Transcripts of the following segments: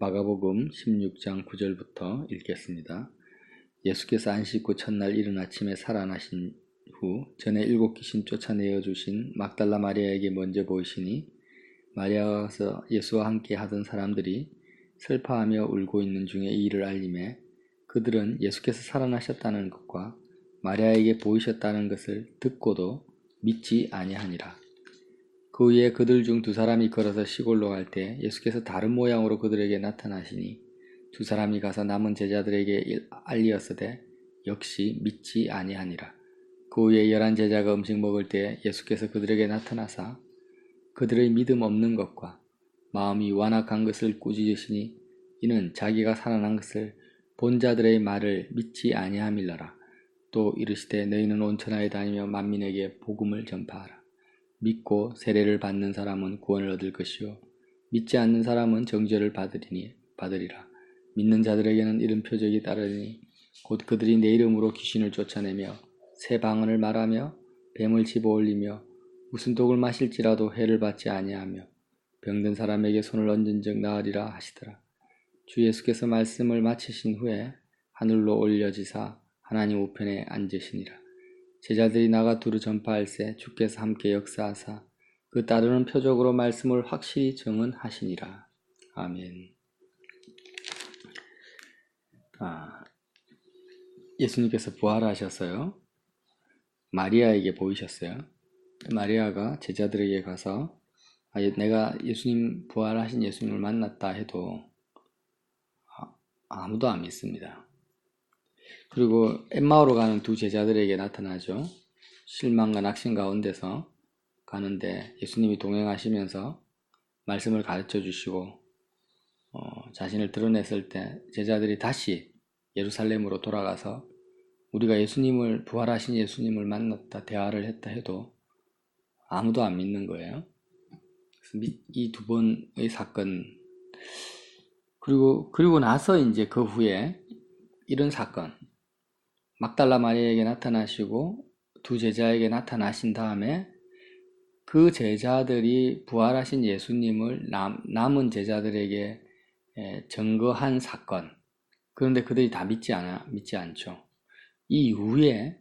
마가복음 16장 9절부터 읽겠습니다. 예수께서 안식 후 첫날 이른 아침에 살아나신 후 전에 7 귀신 쫓아내어 주신 막달라 마리아에게 먼저 보이시니 마리아가 가서 예수와 함께 하던 사람들이 슬퍼하며 울고 있는 중에 이 일을 알림해 그들은 예수께서 살아나셨다는 것과 마리아에게 보이셨다는 것을 듣고도 믿지 아니하니라. 그 후에 그들 중 2사람이 걸어서 시골로 갈 때 예수께서 다른 모양으로 그들에게 나타나시니 2사람이 가서 남은 제자들에게 알리었으되 역시 믿지 아니하니라. 그 후에 11 제자가 음식 먹을 때 예수께서 그들에게 나타나사 그들의 믿음 없는 것과 마음이 완악한 것을 꾸짖으시니 이는 자기가 살아난 것을 본 자들의 말을 믿지 아니함일러라. 또 이르시되 너희는 온 천하에 다니며 만민에게 복음을 전파하라. 믿고 세례를 받는 사람은 구원을 얻을 것이요 믿지 않는 사람은 정죄를 받으리라. 믿는 자들에게는 이런 표적이 따르니 곧 그들이 내 이름으로 귀신을 쫓아내며 새 방언을 말하며 뱀을 집어올리며 무슨 독을 마실지라도 해를 받지 아니하며 병든 사람에게 손을 얹은즉 나으리라 하시더라. 주 예수께서 말씀을 마치신 후에 하늘로 올려지사 하나님 우편에 앉으시니라. 제자들이 나가 두루 전파할세 주께서 함께 역사하사 그 따르는 표적으로 말씀을 확실히 증언하시니라. 아멘. 예수님께서 부활하셨어요. 마리아에게 보이셨어요. 마리아가 제자들에게 가서 내가 예수님 부활하신 예수님을 만났다 해도 아무도 안 믿습니다. 그리고 엠마오로 가는 2 제자들에게 나타나죠. 실망과 낙심 가운데서 가는데 예수님이 동행하시면서 말씀을 가르쳐 주시고 자신을 드러냈을 때 제자들이 다시 예루살렘으로 돌아가서 우리가 예수님을 부활하신 예수님을 만났다 대화를 했다 해도 아무도 안 믿는 거예요. 그래서 이 2번의 사건 그리고 나서 이제 그 후에 이런 사건 막달라 마리아에게 나타나시고 2 제자에게 나타나신 다음에 그 제자들이 부활하신 예수님을 남은 제자들에게 증거한 사건. 그런데 그들이 다 믿지 않죠. 이 이후에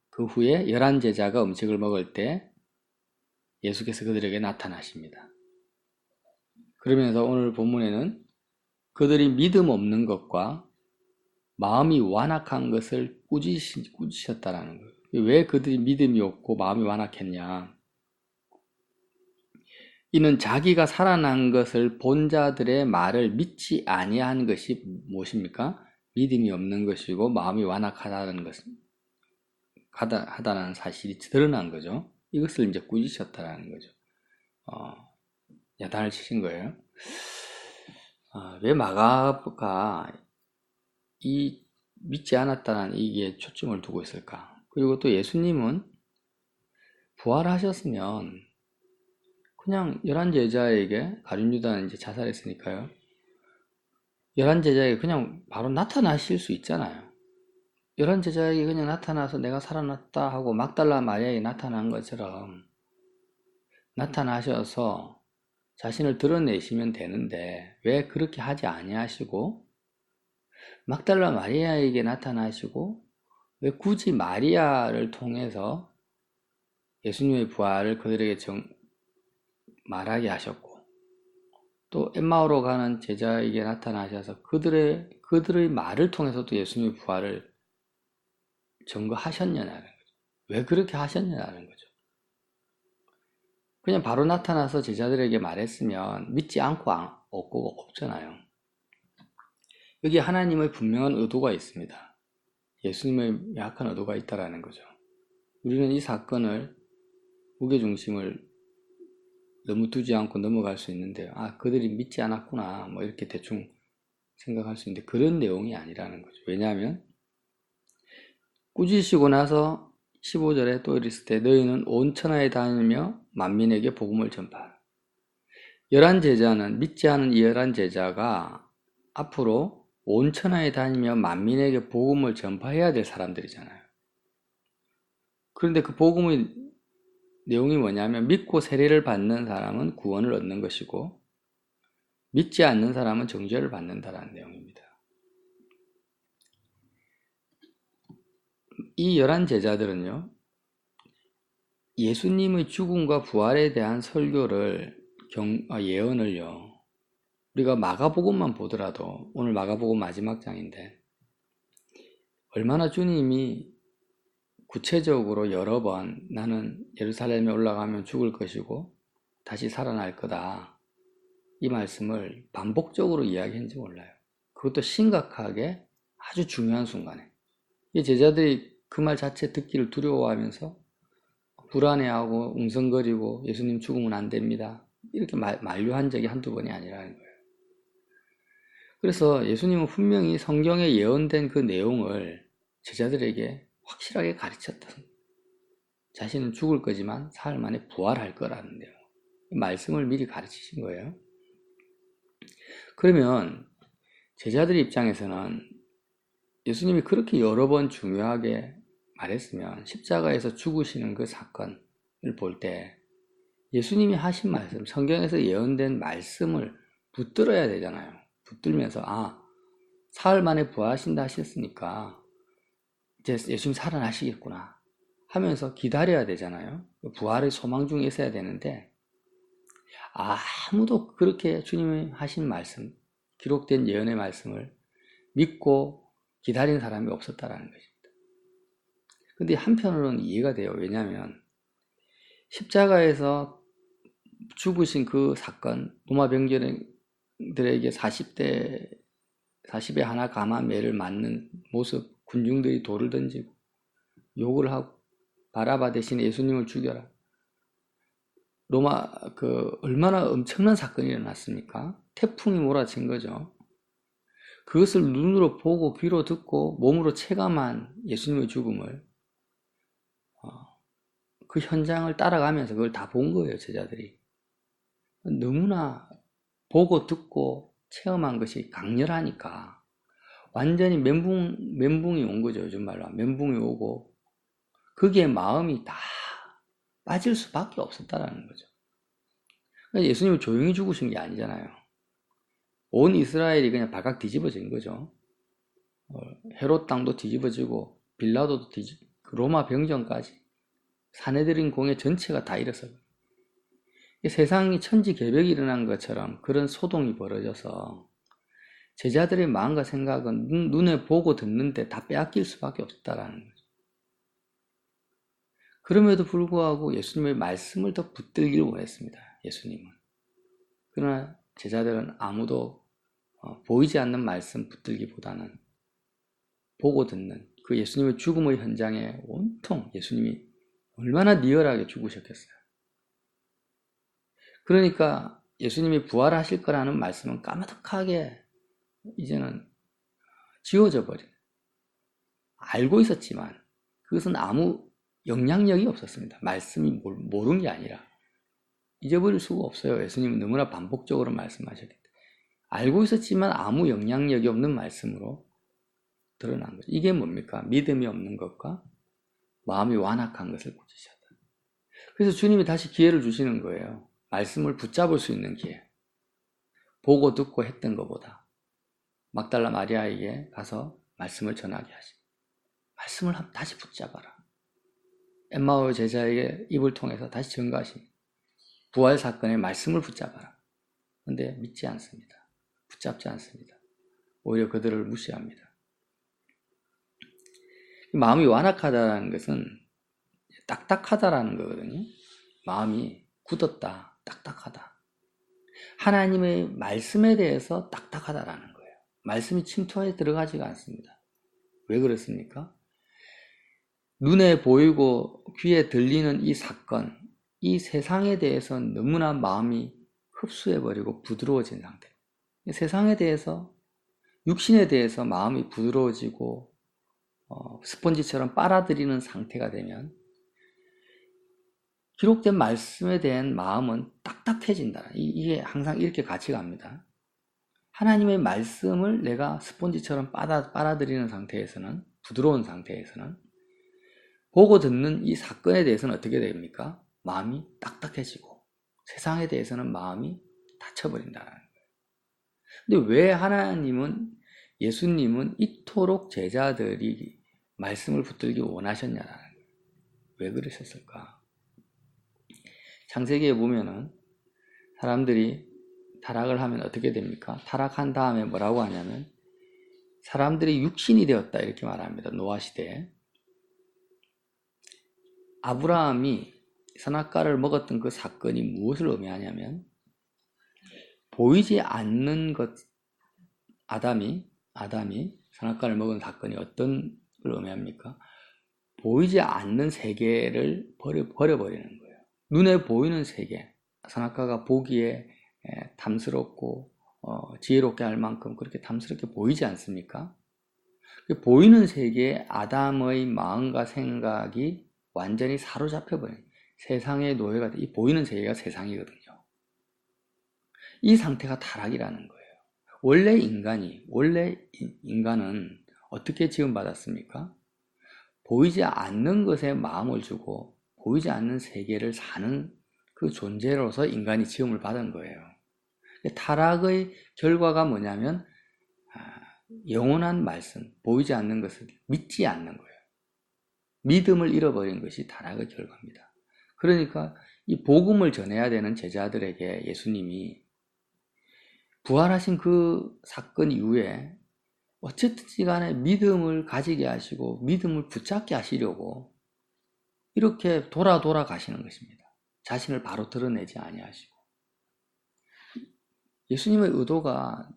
그 후에 11 제자가 음식을 먹을 때 예수께서 그들에게 나타나십니다. 그러면서 오늘 본문에는 그들이 믿음 없는 것과 마음이 완악한 것을 꾸짖으셨다라는 거예요. 왜 그들이 믿음이 없고 마음이 완악했냐? 이는 자기가 살아난 것을 본 자들의 말을 믿지 아니한 것이 무엇입니까? 믿음이 없는 것이고 마음이 완악하다는 사실이 드러난 거죠. 이것을 이제 꾸짖으셨다라는 거죠. 야단을 치신 거예요. 왜 마가가 이 믿지 않았다는 이게 초점을 두고 있을까? 그리고 또 예수님은 부활하셨으면 그냥 11 제자에게 가룟 유다는 이제 자살했으니까요. 11 제자에게 그냥 바로 나타나실 수 있잖아요. 11 제자에게 그냥 나타나서 내가 살아났다 하고 막달라 마리아에게 나타난 것처럼 나타나셔서 자신을 드러내시면 되는데 왜 그렇게 하지 아니하시고 막달라 마리아에게 나타나시고 왜 굳이 마리아를 통해서 예수님의 부활을 그들에게 말하게 하셨고 또 엠마오로 가는 제자에게 나타나셔서 그들의 말을 통해서도 예수님의 부활을 증거하셨냐는 거죠. 왜 그렇게 하셨냐는 거죠. 그냥 바로 나타나서 제자들에게 말했으면 믿지 않고 없잖아요. 여기 하나님의 분명한 의도가 있습니다. 예수님의 명확한 의도가 있다라는 거죠. 우리는 이 사건을 무게중심을 너무 두지 않고 넘어갈 수 있는데요. 그들이 믿지 않았구나 뭐 이렇게 대충 생각할 수 있는데 그런 내용이 아니라는 거죠. 왜냐하면 꾸짖으시고 나서 15절에 또 이랬을 때 너희는 온 천하에 다니며 만민에게 복음을 전파하라. 11 제자는 믿지 않은 이 11 제자가 앞으로 온 천하에 다니며 만민에게 복음을 전파해야 될 사람들이잖아요. 그런데 그 복음의 내용이 뭐냐면 믿고 세례를 받는 사람은 구원을 얻는 것이고 믿지 않는 사람은 정죄를 받는다라는 내용입니다. 이 11 제자들은요, 예수님의 죽음과 부활에 대한 설교를 예언을요, 우리가 마가복음만 보더라도, 오늘 마가복음 마지막 장인데 얼마나 주님이 구체적으로 여러 번 나는 예루살렘에 올라가면 죽을 것이고 다시 살아날 거다, 이 말씀을 반복적으로 이야기했는지 몰라요. 그것도 심각하게 아주 중요한 순간에 이 제자들이 그 말 자체 듣기를 두려워하면서 불안해하고 웅성거리고 예수님 죽으면 안 됩니다, 이렇게 만류한 적이 한두 번이 아니라는 거예요. 그래서 예수님은 분명히 성경에 예언된 그 내용을 제자들에게 확실하게 가르쳤다. 자신은 죽을 거지만 사흘 만에 부활할 거라는 내용, 말씀을 미리 가르치신 거예요. 그러면 제자들 입장에서는 예수님이 그렇게 여러 번 중요하게 말했으면 십자가에서 죽으시는 그 사건을 볼 때 예수님이 하신 말씀, 성경에서 예언된 말씀을 붙들어야 되잖아요. 붙들면서 사흘 만에 부활하신다 하셨으니까 이제 예수님 살아나시겠구나 하면서 기다려야 되잖아요. 부활의 소망 중에 있어야 되는데 아무도 그렇게 주님이 하신 말씀, 기록된 예언의 말씀을 믿고 기다린 사람이 없었다라는 것입니다. 근데 한편으로는 이해가 돼요. 왜냐하면 십자가에서 죽으신 그 사건, 로마 병정들에게 40에 하나 감한 매를 맞는 모습, 군중들이 돌을 던지고 욕을 하고 바라바 대신 예수님을 죽여라, 로마 얼마나 엄청난 사건이 일어났습니까? 태풍이 몰아친 거죠. 그것을 눈으로 보고 귀로 듣고 몸으로 체감한 예수님의 죽음을 그 현장을 따라가면서 그걸 다 본 거예요, 제자들이. 너무나 보고 듣고 체험한 것이 강렬하니까 완전히 멘붕이 온 거죠. 요즘 말로 멘붕이 오고 거기에 마음이 다 빠질 수밖에 없었다라는 거죠. 그러니까 예수님이 조용히 죽으신 게 아니잖아요. 온 이스라엘이 그냥 발칵 뒤집어진 거죠. 헤롯 땅도 뒤집어지고 빌라도도 로마 병정까지 사내들인 공회 전체가 다 일어서고 세상이 천지개벽이 일어난 것처럼 그런 소동이 벌어져서 제자들의 마음과 생각은 눈에 보고 듣는데 다 빼앗길 수밖에 없었다라는 거죠. 그럼에도 불구하고 예수님의 말씀을 더 붙들기를 원했습니다. 예수님은. 그러나 제자들은 아무도 보이지 않는 말씀 붙들기보다는 보고 듣는 그 예수님의 죽음의 현장에 온통 예수님이 얼마나 리얼하게 죽으셨겠어요. 그러니까 예수님이 부활하실 거라는 말씀은 까마득하게 이제는 지워져 버린, 알고 있었지만 그것은 아무 영향력이 없었습니다. 말씀이 모르는 게 아니라 잊어버릴 수가 없어요. 예수님은 너무나 반복적으로 말씀하셨기 때문에 알고 있었지만 아무 영향력이 없는 말씀으로 드러난 거죠. 이게 뭡니까? 믿음이 없는 것과 마음이 완악한 것을 꾸짖으셨다. 그래서 주님이 다시 기회를 주시는 거예요. 말씀을 붙잡을 수 있는 기회. 보고 듣고 했던 것보다 막달라 마리아에게 가서 말씀을 전하게 하시고 말씀을 다시 붙잡아라. 엠마오 제자에게 입을 통해서 다시 증거하십니다. 부활 사건의 말씀을 붙잡아라. 그런데 믿지 않습니다. 붙잡지 않습니다. 오히려 그들을 무시합니다. 마음이 완악하다는 것은 딱딱하다라는 거거든요. 마음이 굳었다, 딱딱하다. 하나님의 말씀에 대해서 딱딱하다라는 거예요. 말씀이 침투에 들어가지가 않습니다. 왜 그렇습니까? 눈에 보이고 귀에 들리는 이 사건, 이 세상에 대해서 너무나 마음이 흡수해버리고 부드러워진 상태. 세상에 대해서, 육신에 대해서 마음이 부드러워지고 스펀지처럼 빨아들이는 상태가 되면 기록된 말씀에 대한 마음은 딱딱해진다. 이게 항상 이렇게 같이 갑니다. 하나님의 말씀을 내가 스펀지처럼 빨아들이는 상태에서는, 부드러운 상태에서는 보고 듣는 이 사건에 대해서는 어떻게 됩니까? 마음이 딱딱해지고 세상에 대해서는 마음이 닫혀버린다는 거예요. 근데 왜 예수님은 이토록 제자들이 말씀을 붙들기 원하셨냐라는 거예요. 왜 그러셨을까? 창세기에 보면은 사람들이 타락을 하면 어떻게 됩니까? 타락한 다음에 뭐라고 하냐면 사람들이 육신이 되었다 이렇게 말합니다. 노아 시대에. 아브라함이 선악과를 먹었던 그 사건이 무엇을 의미하냐면 보이지 않는 것, 아담이 선악과를 먹은 사건이 어떤 걸 의미합니까? 보이지 않는 세계를 버려버리는 거예요. 눈에 보이는 세계, 선악과가 보기에 탐스럽고 지혜롭게 할 만큼 그렇게 탐스럽게 보이지 않습니까? 보이는 세계에 아담의 마음과 생각이 완전히 사로잡혀버린 세상의 노예가 돼. 이 보이는 세계가 세상이거든요. 이 상태가 타락이라는 거예요. 원래 인간은 어떻게 지음받았습니까? 보이지 않는 것에 마음을 주고 보이지 않는 세계를 사는 그 존재로서 인간이 지음을 받은 거예요. 타락의 결과가 뭐냐면 영원한 말씀, 보이지 않는 것을 믿지 않는 거예요. 믿음을 잃어버린 것이 타락의 결과입니다. 그러니까 이 복음을 전해야 되는 제자들에게 예수님이 부활하신 그 사건 이후에 어쨌든지 간에 믿음을 가지게 하시고 믿음을 붙잡게 하시려고 이렇게 돌아 가시는 것입니다. 자신을 바로 드러내지 아니하시고. 예수님의 의도가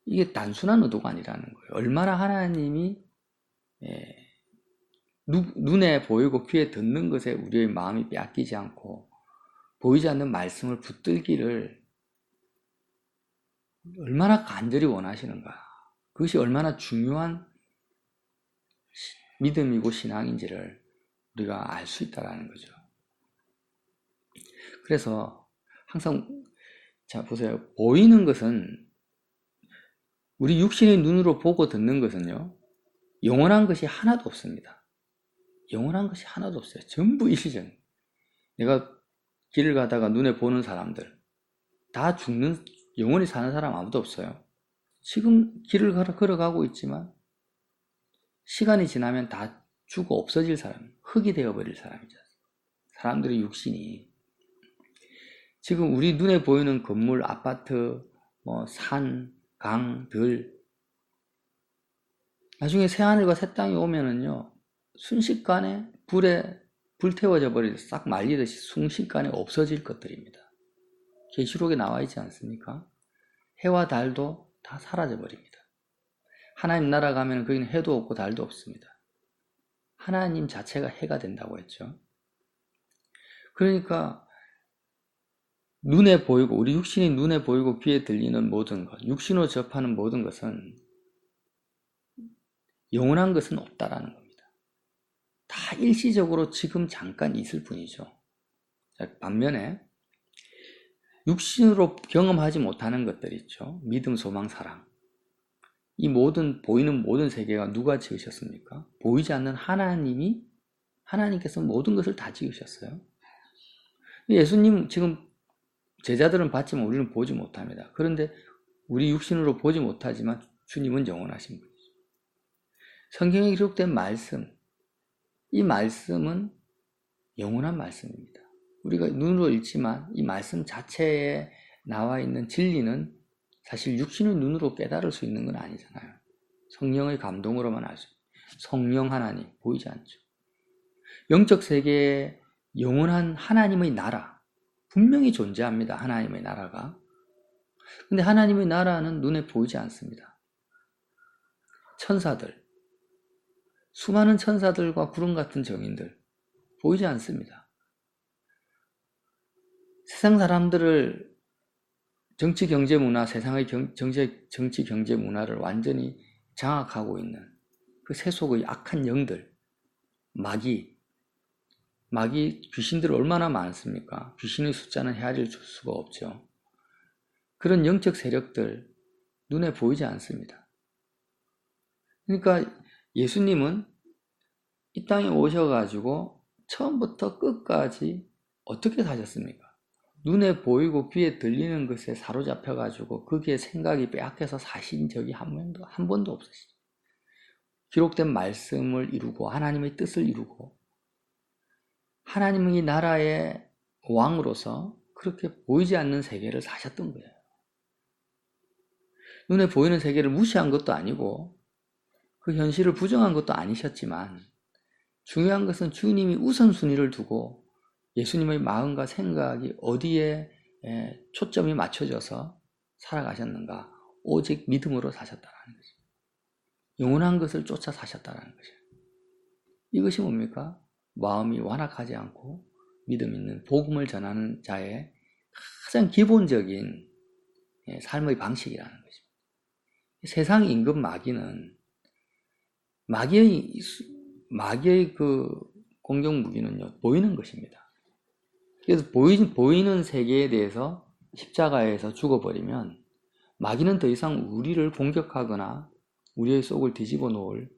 이게 단순한 의도가 아니라는 거예요. 얼마나 하나님이 눈에 보이고 귀에 듣는 것에 우리의 마음이 빼앗기지 않고 보이지 않는 말씀을 붙들기를 얼마나 간절히 원하시는가. 그것이 얼마나 중요한 믿음이고 신앙인지를 우리가 알 수 있다는 거죠. 그래서 항상 자 보세요. 보이는 것은 우리 육신의 눈으로 보고 듣는 것은요. 영원한 것이 하나도 없습니다. 영원한 것이 하나도 없어요. 전부 일시적. 내가 길을 가다가 눈에 보는 사람들 다 죽는 영원히 사는 사람 아무도 없어요. 지금 길을 걸어가고 있지만 시간이 지나면 다 죽어 없어질 사람, 흙이 되어버릴 사람이죠. 사람들의 육신이 지금 우리 눈에 보이는 건물, 아파트, 산, 강, 들 나중에 새하늘과 새 땅이 오면은요 순식간에 불태워져 버리듯 싹 말리듯이 순식간에 없어질 것들입니다. 계시록에 나와 있지 않습니까? 해와 달도 다 사라져 버립니다. 하나님 나라 가면 거기는 해도 없고 달도 없습니다. 하나님 자체가 해가 된다고 했죠. 그러니까 눈에 보이고 우리 육신이 눈에 보이고 귀에 들리는 모든 것, 육신으로 접하는 모든 것은 영원한 것은 없다라는 겁니다. 다 일시적으로 지금 잠깐 있을 뿐이죠. 반면에 육신으로 경험하지 못하는 것들 있죠. 믿음, 소망, 사랑. 이 보이는 모든 세계가 누가 지으셨습니까? 보이지 않는 하나님께서 모든 것을 다 지으셨어요. 예수님 지금 제자들은 봤지만 우리는 보지 못합니다. 그런데 우리 육신으로 보지 못하지만 주님은 영원하신 분이죠. 성경에 기록된 말씀, 이 말씀은 영원한 말씀입니다. 우리가 눈으로 읽지만 이 말씀 자체에 나와 있는 진리는 사실 육신의 눈으로 깨달을 수 있는 건 아니잖아요. 성령의 감동으로만 알 수 있어요. 성령 하나님 보이지 않죠. 영적 세계에 영원한 하나님의 나라 분명히 존재합니다. 하나님의 나라가. 근데 하나님의 나라는 눈에 보이지 않습니다. 천사들, 수많은 천사들과 구름 같은 정인들 보이지 않습니다. 세상 사람들을 정치, 경제, 문화, 세상의 정치, 경제, 문화를 완전히 장악하고 있는 그 세속의 악한 영들, 마귀 귀신들 얼마나 많습니까? 귀신의 숫자는 헤아릴 수가 없죠. 그런 영적 세력들 눈에 보이지 않습니다. 그러니까 예수님은 이 땅에 오셔가지고 처음부터 끝까지 어떻게 사셨습니까? 눈에 보이고 귀에 들리는 것에 사로잡혀가지고 거기에 생각이 빼앗겨서 사신 적이 한 번도 없으시죠. 기록된 말씀을 이루고 하나님의 뜻을 이루고 하나님의 나라의 왕으로서 그렇게 보이지 않는 세계를 사셨던 거예요. 눈에 보이는 세계를 무시한 것도 아니고 그 현실을 부정한 것도 아니셨지만 중요한 것은 주님이 우선순위를 두고 예수님의 마음과 생각이 어디에 초점이 맞춰져서 살아가셨는가? 오직 믿음으로 사셨다라는 거죠. 영원한 것을 쫓아 사셨다라는 거죠. 이것이 뭡니까? 마음이 완악하지 않고 믿음 있는 복음을 전하는 자의 가장 기본적인 삶의 방식이라는 것입니다. 세상 임금 마귀의 그 공격 무기는요, 보이는 것입니다. 그래서 보이는 세계에 대해서 십자가에서 죽어버리면 마귀는 더 이상 우리를 공격하거나 우리의 속을 뒤집어 놓을,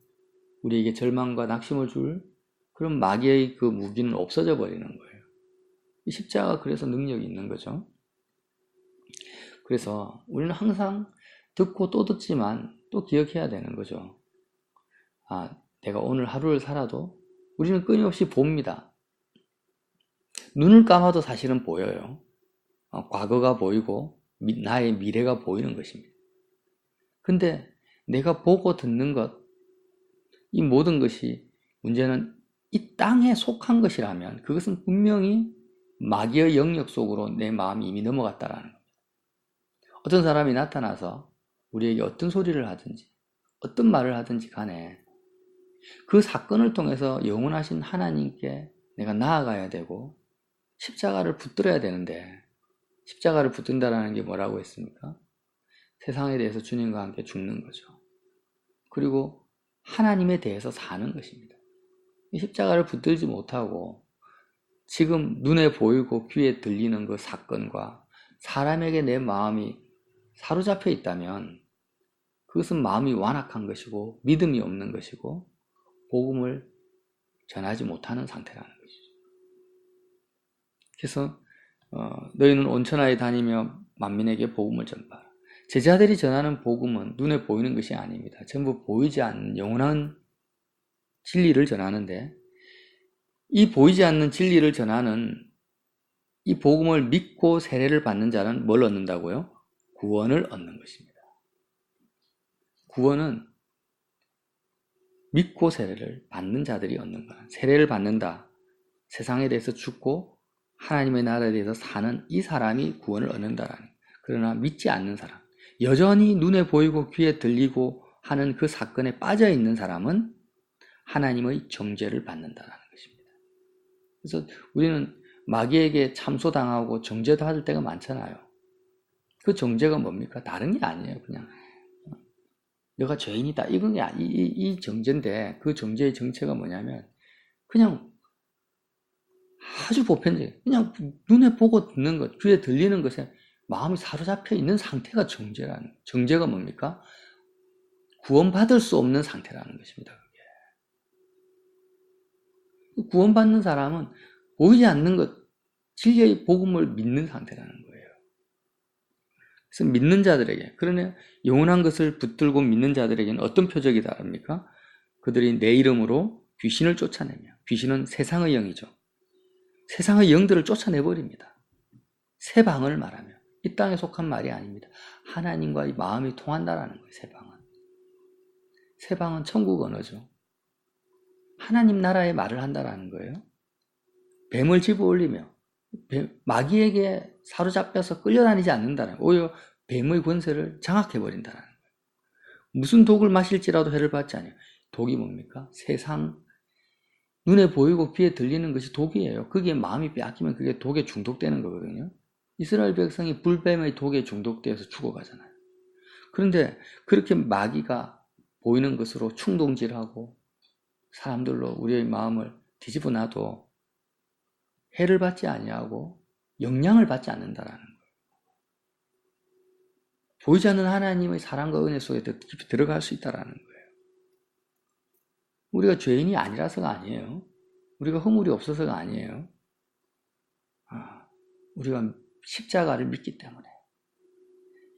우리에게 절망과 낙심을 줄 그런 마귀의 그 무기는 없어져 버리는 거예요. 이 십자가가 그래서 능력이 있는 거죠. 그래서 우리는 항상 듣고 또 듣지만 또 기억해야 되는 거죠. 내가 오늘 하루를 살아도 우리는 끊임없이 봅니다. 눈을 감아도 사실은 보여요. 과거가 보이고 나의 미래가 보이는 것입니다. 근데 내가 보고 듣는 것, 이 모든 것이 문제는 이 땅에 속한 것이라면 그것은 분명히 마귀의 영역 속으로 내 마음이 이미 넘어갔다라는 겁니다. 어떤 사람이 나타나서 우리에게 어떤 소리를 하든지 어떤 말을 하든지 간에 그 사건을 통해서 영원하신 하나님께 내가 나아가야 되고 십자가를 붙들어야 되는데 십자가를 붙든다라는 게 뭐라고 했습니까? 세상에 대해서 주님과 함께 죽는 거죠. 그리고 하나님에 대해서 사는 것입니다. 이 십자가를 붙들지 못하고 지금 눈에 보이고 귀에 들리는 그 사건과 사람에게 내 마음이 사로잡혀 있다면 그것은 마음이 완악한 것이고 믿음이 없는 것이고 복음을 전하지 못하는 상태라는 것이죠. 그래서 너희는 온 천하에 다니며 만민에게 복음을 전파하라. 제자들이 전하는 복음은 눈에 보이는 것이 아닙니다. 전부 보이지 않는 영원한 진리를 전하는데 이 보이지 않는 진리를 전하는 이 복음을 믿고 세례를 받는 자는 뭘 얻는다고요? 구원을 얻는 것입니다. 구원은 믿고 세례를 받는 자들이 얻는 거야. 세례를 받는다. 세상에 대해서 죽고 하나님의 나라에 대해서 사는 이 사람이 구원을 얻는다라는. 그러나 믿지 않는 사람, 여전히 눈에 보이고 귀에 들리고 하는 그 사건에 빠져 있는 사람은 하나님의 정죄를 받는다라는 것입니다. 그래서 우리는 마귀에게 참소당하고 정죄도 받을 때가 많잖아요. 그 정죄가 뭡니까? 다른 게 아니에요. 그냥 너가 죄인이다. 이건 이 정죄인데 그 정죄의 정체가 뭐냐면 그냥 아주 보편적인 그냥 눈에 보고 듣는 것, 귀에 들리는 것에 마음이 사로잡혀 있는 상태가 정죄라는 거예요. 정죄가 뭡니까? 구원받을 수 없는 상태라는 것입니다. 그게. 구원받는 사람은 보이지 않는 것, 진리의 복음을 믿는 상태라는 거예요. 그래서 믿는 자들에게, 그러나 영원한 것을 붙들고 믿는 자들에게는 어떤 표적이 다릅니까? 그들이 내 이름으로 귀신을 쫓아내며, 귀신은 세상의 영이죠. 세상의 영들을 쫓아내버립니다. 새 방언을 말하며, 이 땅에 속한 말이 아닙니다. 하나님과의 마음이 통한다라는 거예요, 새 방언. 새 방언 천국 언어죠. 하나님 나라의 말을 한다라는 거예요. 뱀을 집어 올리며, 마귀에게 사로잡혀서 끌려다니지 않는다는 거예요. 오히려 뱀의 권세를 장악해버린다는 거예요. 무슨 독을 마실지라도 해를 받지 않아요. 독이 뭡니까? 세상, 눈에 보이고 귀에 들리는 것이 독이에요. 거기에 마음이 빼앗기면 그게 독에 중독되는 거거든요. 이스라엘 백성이 불뱀의 독에 중독되어서 죽어가잖아요. 그런데 그렇게 마귀가 보이는 것으로 충동질하고 사람들로 우리의 마음을 뒤집어 놔도 해를 받지 아니하고 영향을 받지 않는다라는 거예요. 보이지 않는 하나님의 사랑과 은혜 속에 더 깊이 들어갈 수 있다라는 거예요. 우리가 죄인이 아니라서가 아니에요. 우리가 허물이 없어서가 아니에요. 우리가 십자가를 믿기 때문에,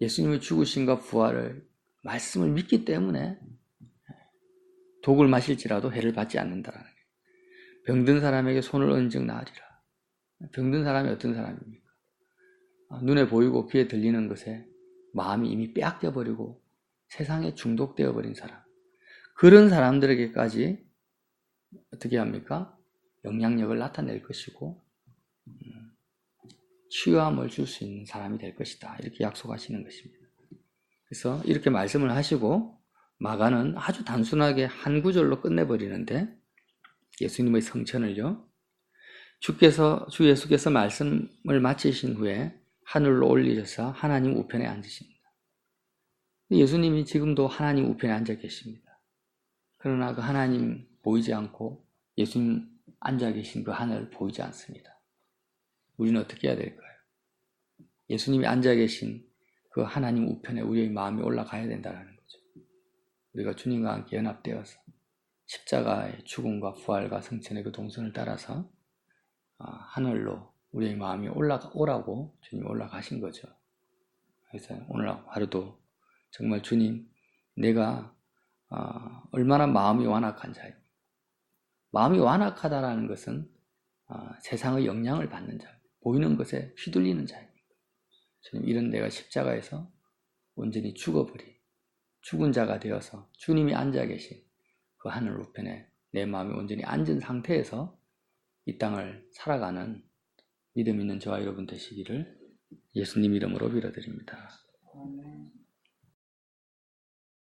예수님의 죽으심과 부활을, 말씀을 믿기 때문에 독을 마실지라도 해를 받지 않는다라는 거예요. 병든 사람에게 손을 얹은 나으리라. 병든 사람이 어떤 사람입니까? 눈에 보이고 귀에 들리는 것에 마음이 이미 빼앗겨버리고 세상에 중독되어 버린 사람. 그런 사람들에게까지 어떻게 합니까? 영향력을 나타낼 것이고 치유함을 줄 수 있는 사람이 될 것이다. 이렇게 약속하시는 것입니다. 그래서 이렇게 말씀을 하시고 마가는 아주 단순하게 한 구절로 끝내버리는데, 예수님의 성천을요, 주 예수께서 말씀을 마치신 후에 하늘로 올리셔서 하나님 우편에 앉으십니다. 예수님이 지금도 하나님 우편에 앉아 계십니다. 그러나 그 하나님 보이지 않고 예수님 앉아 계신 그 하늘 보이지 않습니다. 우리는 어떻게 해야 될까요? 예수님이 앉아 계신 그 하나님 우편에 우리의 마음이 올라가야 된다는 거죠. 우리가 주님과 함께 연합되어서 십자가의 죽음과 부활과 성천의 그 동선을 따라서 하늘로 우리의 마음이 오라고 주님이 올라가신 거죠. 그래서 오늘 하루도 정말 주님, 내가 얼마나 마음이 완악한 자입니까? 마음이 완악하다라는 것은 세상의 영향을 받는 자, 보이는 것에 휘둘리는 자입니다. 주님, 이런 내가 십자가에서 온전히 죽은 자가 되어서 주님이 앉아 계신 그 하늘 우편에 내 마음이 온전히 앉은 상태에서 이 땅을 살아가는 믿음 있는 저와 여러분 되시기를 예수님 이름으로 빌어드립니다.